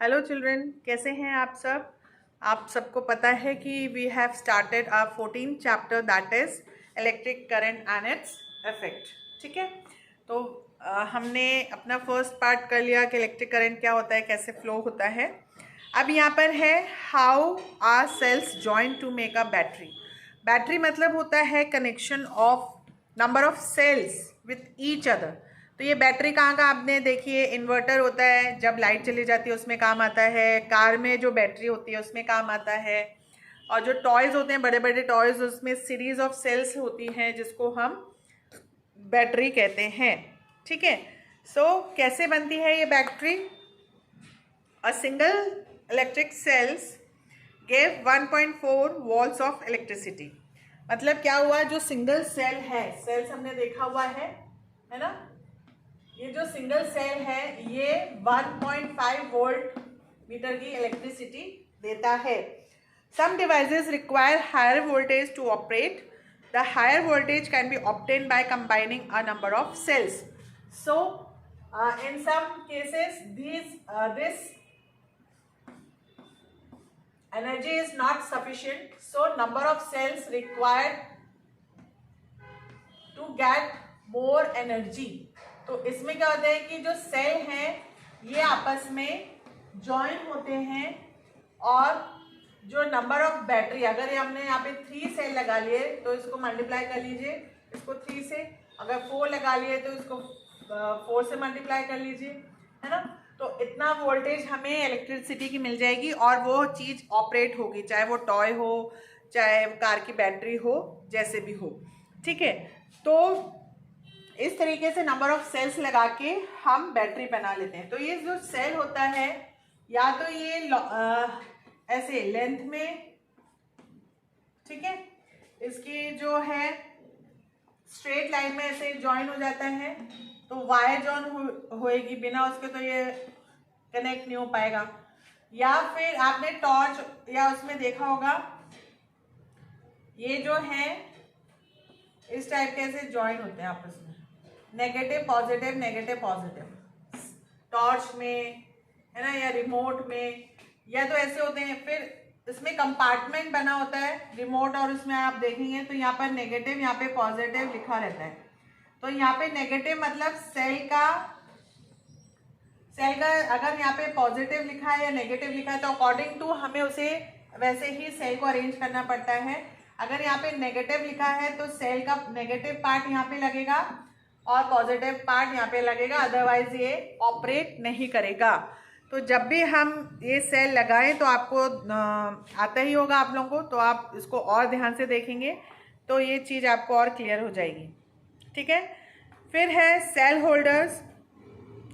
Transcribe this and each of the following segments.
Hello children, कैसे हैं आप सब। आप सबको पता है कि we have started our 14th chapter, that is electric current and its effect. ठीक है, तो हमने अपना फर्स्ट पार्ट कर लिया कि इलेक्ट्रिक करंट क्या होता है, कैसे फ्लो होता है। अब यहाँ पर है how are cells join to make a battery. Battery मतलब होता है connection of number of cells with each other. तो ये बैटरी कहाँ का आपने देखिए, इन्वर्टर होता है, जब लाइट चली जाती है उसमें काम आता है। कार में जो बैटरी होती है उसमें काम आता है। और जो टॉयज़ होते हैं, बड़े बड़े टॉयज़, उसमें सीरीज ऑफ सेल्स होती हैं जिसको हम बैटरी कहते हैं। ठीक है, सो कैसे बनती है ये battery. A single electric sales gave 1.4 volts of electricity. मतलब क्या हुआ, जो सिंगल सेल है, सेल्स हमने देखा हुआ है ना, ये जो सिंगल सेल है ये 1.5 वोल्ट मीटर की इलेक्ट्रिसिटी देता है। Some devices require higher voltage to operate. The higher voltage can be obtained by combining a number of cells. So in some cases this energy is not sufficient, so number of cells required to get more energy। तो इसमें क्या होता है कि जो cell हैं ये आपस में ज्वाइन होते हैं, और जो नंबर ऑफ बैटरी, अगर ये हमने यहाँ पे 3 सेल लगा लिए तो इसको मल्टीप्लाई कर लीजिए, इसको 3 से। अगर 4 लगा लिए तो इसको 4 से मल्टीप्लाई कर लीजिए, है ना। तो इतना वोल्टेज हमें इलेक्ट्रिसिटी की मिल जाएगी और वो चीज़ ऑपरेट होगी, चाहे वो टॉय हो, चाहे कार की बैटरी हो, जैसे भी हो। ठीक है, तो इस तरीके से नंबर ऑफ सेल्स लगा के हम बैटरी बना लेते हैं। तो ये जो सेल होता है, या तो ये ऐसे लेंथ में, ठीक है, इसकी जो है स्ट्रेट लाइन में ऐसे ज्वाइन हो जाता है, तो वायर जॉइन होएगी, बिना उसके तो ये कनेक्ट नहीं हो पाएगा। या फिर आपने टॉर्च या उसमें देखा होगा, ये जो है इस टाइप के ऐसे ज्वाइन होते हैं आपस में, negative positive, negative positive, torch में, है ना, या रिमोट में, या तो ऐसे होते हैं। फिर इसमें कंपार्टमेंट बना होता है रिमोट, और उसमें आप देखेंगे तो यहाँ पर नेगेटिव, यहाँ पे पॉजिटिव लिखा रहता है। तो यहाँ पे नेगेटिव मतलब सेल का अगर यहाँ पे पॉजिटिव लिखा है या नेगेटिव लिखा है तो अकॉर्डिंग टू हमें उसे वैसे ही सेल को अरेंज करना पड़ता है। अगर यहाँ पे नेगेटिव लिखा है तो सेल का नेगेटिव पार्ट यहाँ पे लगेगा और पॉजिटिव पार्ट यहाँ पे लगेगा, अदरवाइज ये ऑपरेट नहीं करेगा। तो जब भी हम ये सेल लगाएं तो आपको आता ही होगा आप लोगों को, तो आप इसको और ध्यान से देखेंगे तो ये चीज़ आपको और क्लियर हो जाएगी। ठीक है, फिर है cell holders.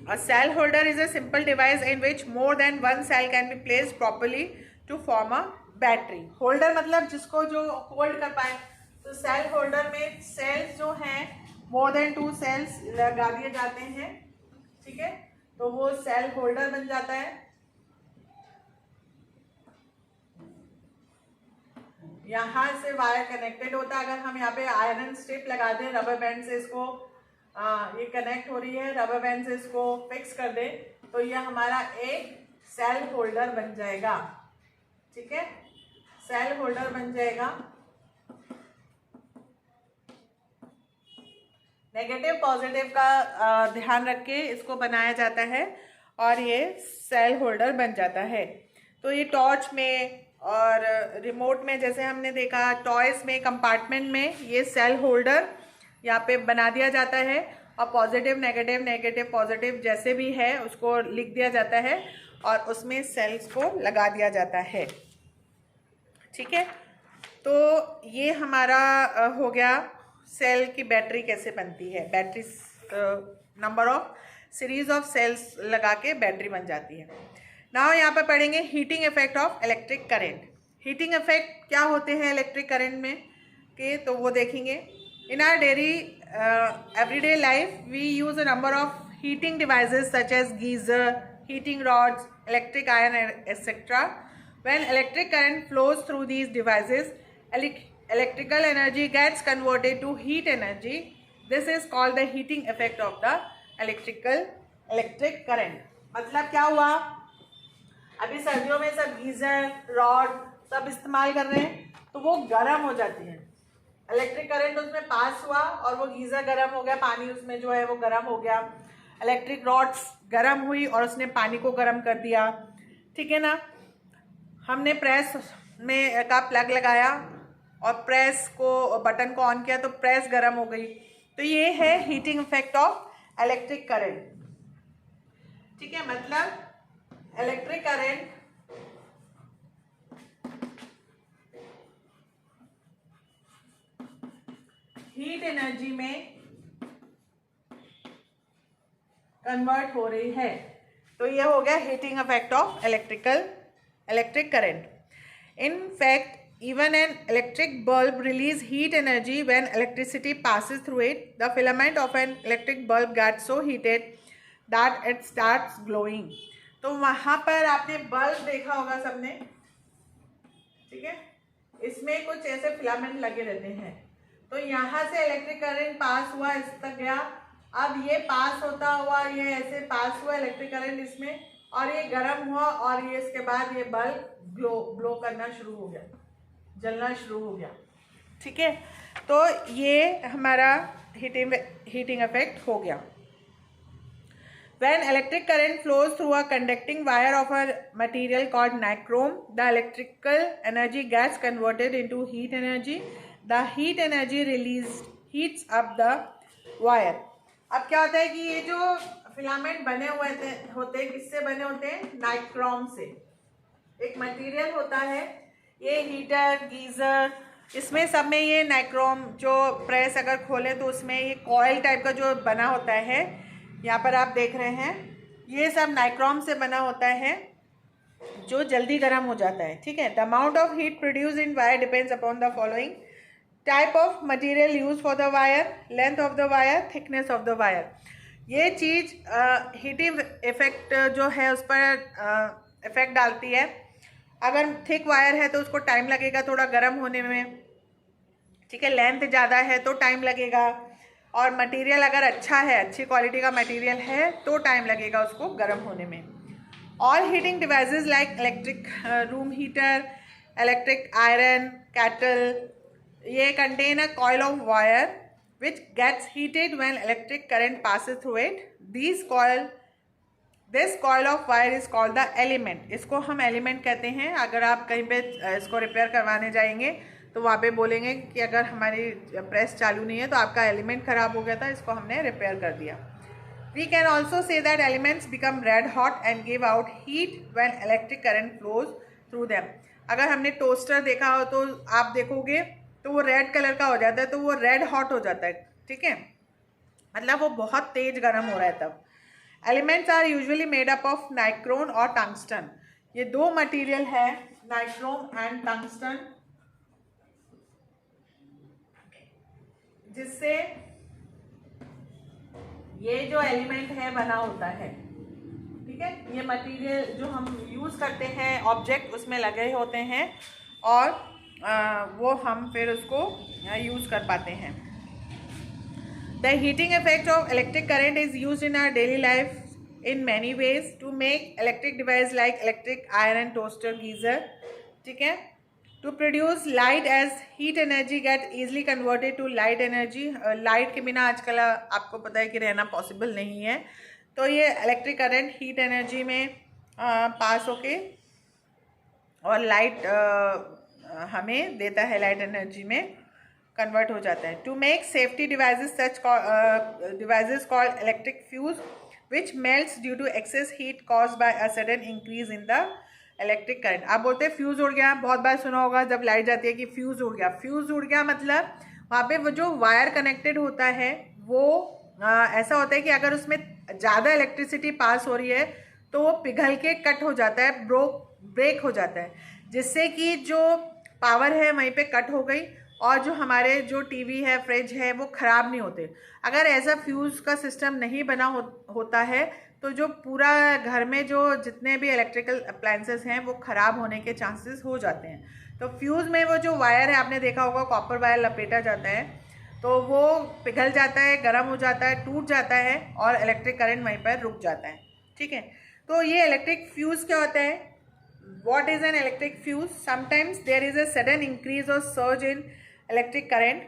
A cell holder is a simple device in which more than one cell can be placed properly to form a battery. Holder मतलब जिसको जो होल्ड कर पाए। तो सेल होल्डर में सेल्स जो हैं more than 2 सेल्स लगा दिए जाते हैं, ठीक है, तो वो सेल होल्डर बन जाता है। यहाँ से वायर कनेक्टेड होता है। अगर हम यहाँ पे आयरन स्ट्रिप लगा दें, रबर बैंड से इसको ये कनेक्ट हो रही है, रबर बैंड से इसको फिक्स कर दे, तो ये हमारा एक सेल होल्डर बन जाएगा। ठीक है, सेल होल्डर बन जाएगा। नेगेटिव पॉजिटिव का ध्यान रख के इसको बनाया जाता है और ये सेल होल्डर बन जाता है। तो ये टॉर्च में और रिमोट में, जैसे हमने देखा, टॉयज में, कंपार्टमेंट में, ये सेल होल्डर यहाँ पे बना दिया जाता है और पॉजिटिव नेगेटिव, नेगेटिव पॉजिटिव जैसे भी है उसको लिख दिया जाता है और उसमें सेल्स को लगा दिया जाता है। ठीक है, तो ये हमारा हो गया सेल की बैटरी कैसे बनती है। Battery number of series of cells लगा के बैटरी बन जाती है। नाउ यहाँ पर पढ़ेंगे heating effect of electric current. Heating effect क्या होते हैं इलेक्ट्रिक करंट में के, तो वो देखेंगे। In our daily everyday life, we use a number of heating devices such as geyser, heating rods, electric iron, etc. When electric current flows through these devices, electrical energy gets converted to heat energy. This is called the heating effect of the electric current. मतलब क्या हुआ, अभी सर्दियों में सब geyser rod सब इस्तेमाल कर रहे हैं, तो वो गर्म हो जाती है। इलेक्ट्रिक करंट उसमें पास हुआ और वो गीजर गर्म हो गया, पानी उसमें जो है वो गर्म हो गया। इलेक्ट्रिक रॉड्स गर्म हुई और उसने पानी को गर्म कर दिया, ठीक है ना। हमने प्रेस में का प्लग लगाया और प्रेस को बटन को ऑन किया तो प्रेस गर्म हो गई। तो ये है heating effect of electric current, ठीक है। मतलब इलेक्ट्रिक करंट हीट एनर्जी में कन्वर्ट हो रही है। तो ये हो गया heating effect of electric current. In fact even an electric bulb release heat energy when electricity passes through it. The filament of an electric bulb gets so heated that it starts glowing. तो वहाँ पर आपने bulb देखा होगा सबने, ठीक है। इसमें कुछ ऐसे फिलामेंट लगे रहते हैं। तो यहाँ से इलेक्ट्रिक करंट पास हुआ, इस तक गया। अब ये पास होता हुआ ये ऐसे पास हुआ इलेक्ट्रिक करंट इसमें, और ये गर्म हुआ और ये इसके बाद ये बल्ब ग्लो करना शुरू हो गया, जलना शुरू हो गया, ठीक है। तो ये हमारा हीटिंग इफेक्ट हो गया। When electric current flows through a conducting wire of a material called nichrome, the electrical energy gets converted into heat energy. The heat energy released heats up the wire. अब क्या होता है कि ये जो filament बने हुए होते हैं, किससे बने होते हैं? नाइक्रोम से। एक मटेरियल होता है, ये हीटर गीज़र इसमें सब में ये नाइक्रोम, जो प्रेस अगर खोले तो उसमें ये कॉइल टाइप का जो बना होता है, यहाँ पर आप देख रहे हैं, ये सब नाइक्रोम से बना होता है जो जल्दी गर्म हो जाता है, ठीक है। The amount of heat produce in wire depends upon the following: type of material use for the wire, length of the wire, thickness of the wire. ये चीज़ हीटिंग इफेक्ट जो है उस पर इफेक्ट डालती है। अगर थिक वायर है तो उसको टाइम लगेगा थोड़ा गर्म होने में, ठीक है। लेंथ ज़्यादा है तो टाइम लगेगा, और मटेरियल अगर अच्छा है, अच्छी क्वालिटी का मटेरियल है तो टाइम लगेगा उसको गर्म होने में। All heating devices like electric room heater, electric iron kettle, ये contain a coil of wire which gets heated when electric current passes through it. This coil of wire is called the element. इसको हम element कहते हैं। अगर आप कहीं पे इसको रिपेयर करवाने जाएंगे तो वहाँ पे बोलेंगे कि अगर हमारी प्रेस चालू नहीं है तो आपका एलिमेंट ख़राब हो गया था, इसको हमने रिपेयर कर दिया। We can also say that elements become red hot and give out heat when electric current flows through them. अगर हमने टोस्टर देखा हो तो आप देखोगे तो वो रेड कलर का हो जाता है, तो वो रेड हॉट हो जाता है, ठीक है। मतलब वो बहुत तेज गर्म हो रहा है तब। Elements are usually made up of nichrome और टंगस्टन। ये दो मटेरियल है, नाइक्रोम एंड टंगस्टन, जिससे ये जो एलिमेंट है बना होता है, ठीक है। ये मटेरियल जो हम यूज़ करते हैं ऑब्जेक्ट उसमें लगे होते हैं और वो हम फिर उसको यूज़ कर पाते हैं। The heating effect of electric current is used in our daily life in many ways to make electric device like electric iron, toaster, geyser, ठीक है। To produce light as heat energy get easily converted to light energy. Light के बिना आजकल आपको पता है कि रहना पॉसिबल नहीं है, तो ये इलेक्ट्रिक करंट हीट एनर्जी में पास होके और लाइट हमें देता है, लाइट एनर्जी में कन्वर्ट हो जाता है। To make safety devices such devices called electric fuse which melts due to excess heat caused by a sudden increase in the electric current. आप बोलते हैं फ्यूज़ उड़ गया, बहुत बार सुना होगा जब लाइट जाती है कि फ्यूज़ उड़ गया। फ्यूज़ उड़ गया मतलब वहाँ पे वो जो वायर कनेक्टेड होता है वो ऐसा होता है कि अगर उसमें ज़्यादा इलेक्ट्रिसिटी पास हो रही है तो वो पिघल के कट हो जाता है, ब्रेक हो जाता है, जिससे कि जो पावर है वहीं पे कट हो गई और जो हमारे जो टीवी है, फ्रिज है, वो ख़राब नहीं होते। अगर ऐसा फ्यूज़ का सिस्टम नहीं बना होता है तो जो पूरा घर में जो जितने भी इलेक्ट्रिकल अप्लायंसेस हैं वो ख़राब होने के चांसेस हो जाते हैं। तो फ्यूज़ में वो जो वायर है, आपने देखा होगा कॉपर वायर लपेटा जाता है तो वो पिघल जाता है, गर्म हो जाता है, टूट जाता है और इलेक्ट्रिक करंट वहीं पर रुक जाता है, ठीक है। तो ये इलेक्ट्रिक फ्यूज़ क्या होता है? what is an electric fuse? Sometimes there is a sudden increase or surge in electric current.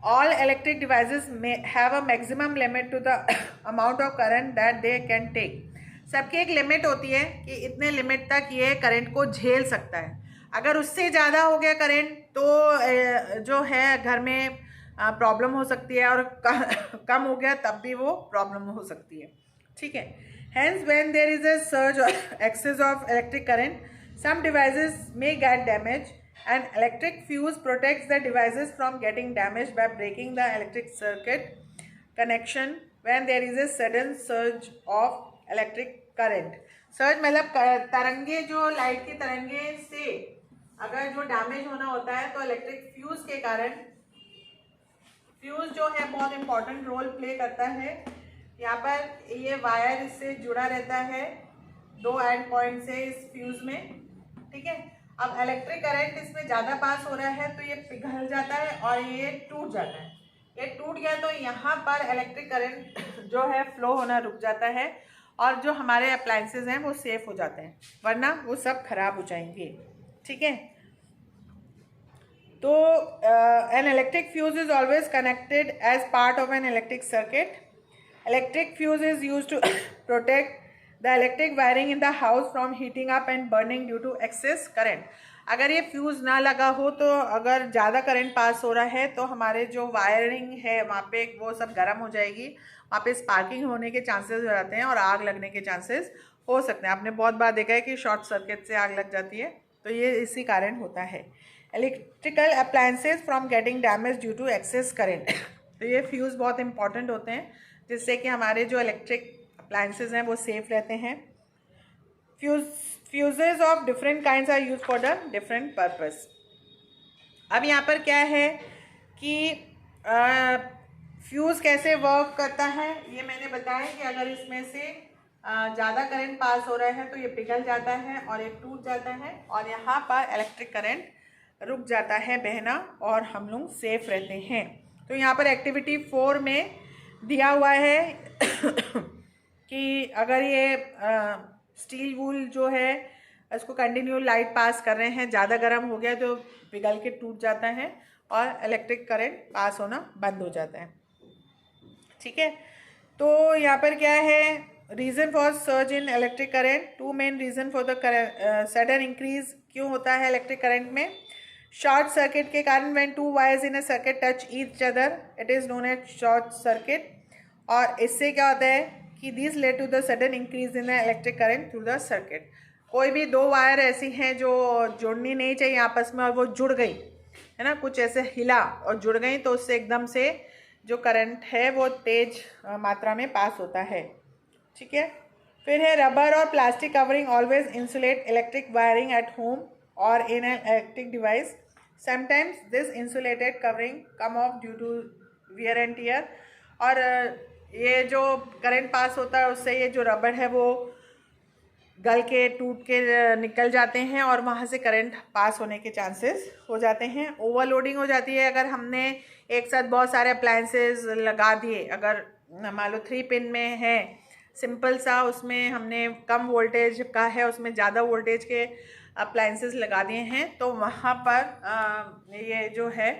All electric devices may have a maximum limit to the amount of current that they can take. सबकी एक limit होती है कि इतने limit तक ये current को झेल सकता है. अगर उससे ज़्यादा हो गया करंट तो जो है घर में प्रॉब्लम हो सकती है, और कम हो गया तब भी वो प्रॉब्लम हो सकती है. ठीक है. Hence, when there is a surge or excess of electric current, some devices may get damaged. An electric fuse protects the devices from getting damaged by breaking the electric circuit connection when there is a sudden surge of electric current. Surge मतलब तरंगे, जो light की तरंगे से अगर जो damage होना होता है तो इलेक्ट्रिक फ्यूज के कारण, फ्यूज जो है बहुत इंपॉर्टेंट रोल प्ले करता है. यहाँ पर ये वायर इससे जुड़ा रहता है 2 एंड पॉइंट से इस फ्यूज में. ठीक है. अब इलेक्ट्रिक करंट इसमें ज़्यादा पास हो रहा है तो ये पिघल जाता है और ये टूट जाता है. ये टूट गया तो यहाँ पर इलेक्ट्रिक करंट जो है फ्लो होना रुक जाता है और जो हमारे अप्लायंसेस हैं वो सेफ हो जाते हैं, वरना वो सब खराब हो जाएंगे. ठीक है. तो an electric fuse is always connected as part of an electric circuit. Electric fuse is used to protect the electric wiring in the house from heating up and burning due to excess current. अगर ये fuse ना लगा हो तो अगर ज़्यादा current pass हो रहा है तो हमारे जो वायरिंग है वहाँ पे वो सब गर्म हो जाएगी, वहाँ पे स्पार्किंग होने के चांसेस हो जाते हैं और आग लगने के चांसेस हो सकते हैं. आपने बहुत बार देखा है कि शॉर्ट सर्किट से आग लग जाती है, तो ये इसी कारण होता है. Electrical appliances from getting damage due to excess current. तो ये फ्यूज़ बहुत इंपॉर्टेंट होते हैं जिससे कि हमारे जो इलेक्ट्रिक अप्लायंसेज हैं वो सेफ रहते हैं. Fuses of different kinds are use for the different purpose. अब यहाँ पर क्या है कि फ्यूज़ कैसे वर्क करता है ये मैंने बताया कि अगर इसमें से ज़्यादा करंट पास हो रहा है तो ये पिघल जाता है और ये टूट जाता है और यहाँ पर इलेक्ट्रिक करंट रुक जाता है बहना और हम लोग सेफ रहते हैं. तो यहाँ पर एक्टिविटी 4 में दिया हुआ है कि अगर ये स्टील वूल जो है इसको कंटिन्यू लाइट पास कर रहे हैं, ज़्यादा गर्म हो गया तो पिघल के टूट जाता है और इलेक्ट्रिक करंट पास होना बंद हो जाता है. ठीक है. तो यहाँ पर क्या है, reason for surge in electric current. 2 main reason for the sudden increase क्यों होता है इलेक्ट्रिक करंट में. शॉर्ट सर्किट के कारण when 2 wires in a circuit touch each other it is known as short circuit. और इससे क्या होता है कि this led to the sudden increase in the electric current through the circuit. कोई भी 2 वायर ऐसी हैं जो जुड़नी नहीं चाहिए आपस में और वो जुड़ गई है ना, कुछ ऐसे हिला और जुड़ गई तो उससे एकदम से जो करंट है वो तेज मात्रा में पास होता है. ठीक है. फिर है रबर और plastic covering always insulate electric wiring at home और in an electric device. Sometimes this insulated covering come off due to wear and tear. और ये जो करंट पास होता है उससे ये जो रबर है वो गल के टूट के निकल जाते हैं और वहाँ से करंट पास होने के चांसेस हो जाते हैं. ओवरलोडिंग हो जाती है अगर हमने एक साथ बहुत सारे अप्लायंसेस लगा दिए. अगर मान लो 3 पिन में है सिंपल सा, उसमें हमने कम वोल्टेज का है उसमें ज़्यादा वोल्टेज के अप्लायंसेस लगा दिए हैं तो वहाँ पर ये जो है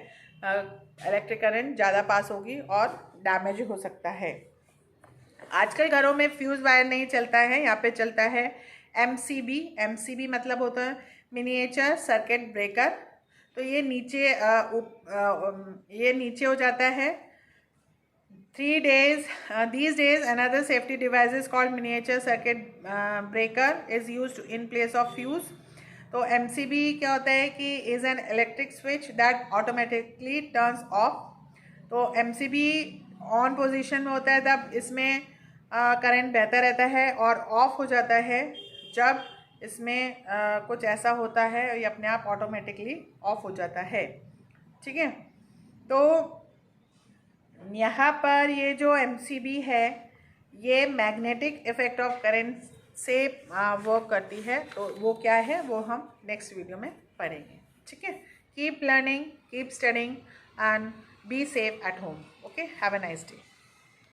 इलेक्ट्रिक करंट ज़्यादा पास होगी और डैमेज हो सकता है. आजकल घरों में फ्यूज़ वायर नहीं चलता है, यहाँ पे चलता है MCB. MCB मतलब होता है मिनिएचर सर्किट ब्रेकर. तो ये नीचे हो जाता है. 3 days these days another safety device is called miniature circuit breaker is used in place of fuse. तो MCB क्या होता है कि is an electric switch that automatically turns of. तो MCB ऑन पोजीशन में होता है तब इसमें करंट बहता रहता है और ऑफ हो जाता है जब इसमें कुछ ऐसा होता है, ये अपने आप ऑटोमेटिकली ऑफ हो जाता है. ठीक है. तो यहाँ पर ये जो MCB है ये मैग्नेटिक इफेक्ट ऑफ करंट से वर्क करती है. तो वो क्या है वो हम नेक्स्ट वीडियो में पढ़ेंगे. ठीक है. Keep learning, keep studying and be safe at home. Okay. Have a nice day.